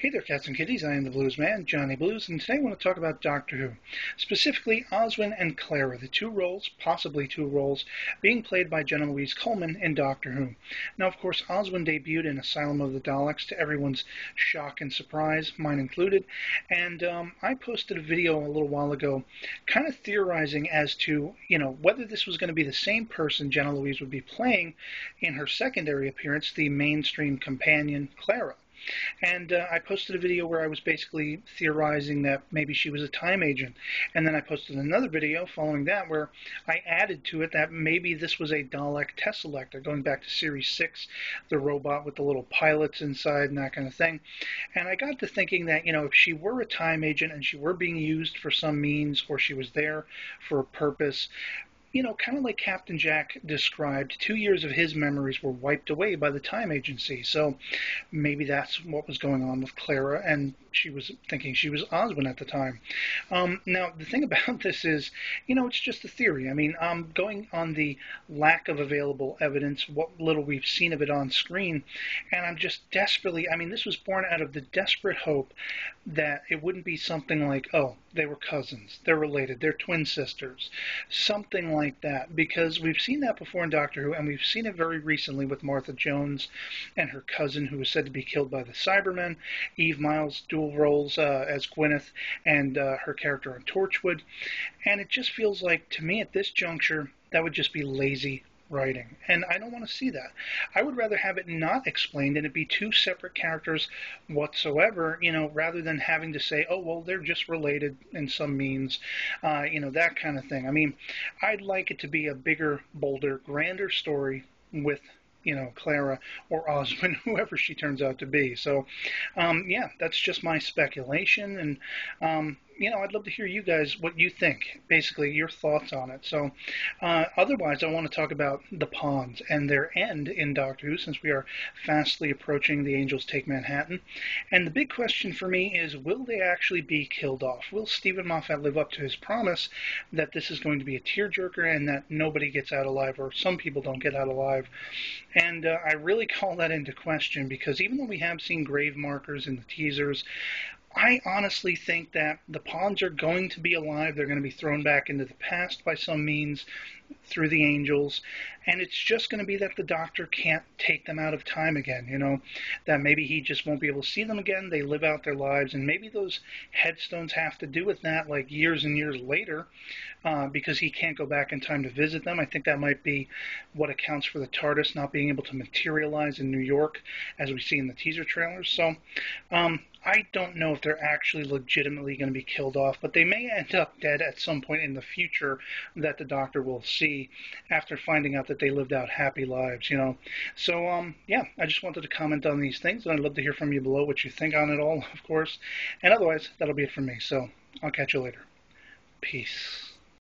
Hey there, cats and kitties. I am the Blues Man, Johnny Blues, and today I want to talk about Doctor Who. Specifically, Oswin and Clara, the two roles, possibly two roles, being played by Jenna-Louise Coleman in Doctor Who. Now, of course, Oswin debuted in Asylum of the Daleks to everyone's shock and surprise, mine included, and I posted a video a little while ago kind of theorizing as to, whether this was going to be the same person Jenna-Louise would be playing in her secondary appearance, the mainstream companion, Clara. And I posted a video where I was basically theorizing that maybe she was a time agent. And then I posted another video following that where I added to it that maybe this was a Dalek test selector, going back to Series 6, the robot with the little pilots inside and that kind of thing. And I got to thinking that, if she were a time agent and she were being used for some means or she was there for a purpose, kind of like Captain Jack described, 2 years of his memories were wiped away by the time agency. So maybe that's what was going on with Clara, and she was thinking she was Oswin at the time. Now, the thing about this is, it's just a theory. I mean, going on the lack of available evidence, what little we've seen of it on screen, and I'm just desperately, this was born out of the desperate hope that it wouldn't be something like, oh, they were cousins, they're related, they're twin sisters, something like that, because we've seen that before in Doctor Who, and we've seen it very recently with Martha Jones and her cousin, who was said to be killed by the Cybermen, Eve Miles' dual roles as Gwyneth, and her character on Torchwood, and it just feels like, to me at this juncture, that would just be lazy writing, and I don't want to see that. I would rather have it not explained and it be two separate characters whatsoever, rather than having to say, oh, well, they're just related in some means, that kind of thing. I'd like it to be a bigger, bolder, grander story with Clara or Oswin, whoever she turns out to be. So, yeah, that's just my speculation, and I'd love to hear you guys, what you think, basically your thoughts on it. So, otherwise, I want to talk about the Pawns and their end in Doctor Who, since we are fastly approaching The Angels Take Manhattan. And the big question for me is, will they actually be killed off? Will Stephen Moffat live up to his promise that this is going to be a tearjerker and that nobody gets out alive, or some people don't get out alive? And I really call that into question, because even though we have seen grave markers in the teasers, I honestly think that the Pawns are going to be alive. They're going to be thrown back into the past by some means through the angels, and it's just going to be that the Doctor can't take them out of time again, that maybe he just won't be able to see them again. They live out their lives, and maybe those headstones have to do with that, like years and years later, because he can't go back in time to visit them. I think that might be what accounts for the TARDIS not being able to materialize in New York, as we see in the teaser trailers. So, I don't know if they're actually legitimately going to be killed off, but they may end up dead at some point in the future that the Doctor will see after finding out that they lived out happy lives. So, yeah, I just wanted to comment on these things, and I'd love to hear from you below what you think on it all, of course. And otherwise, that'll be it from me. So, I'll catch you later. Peace.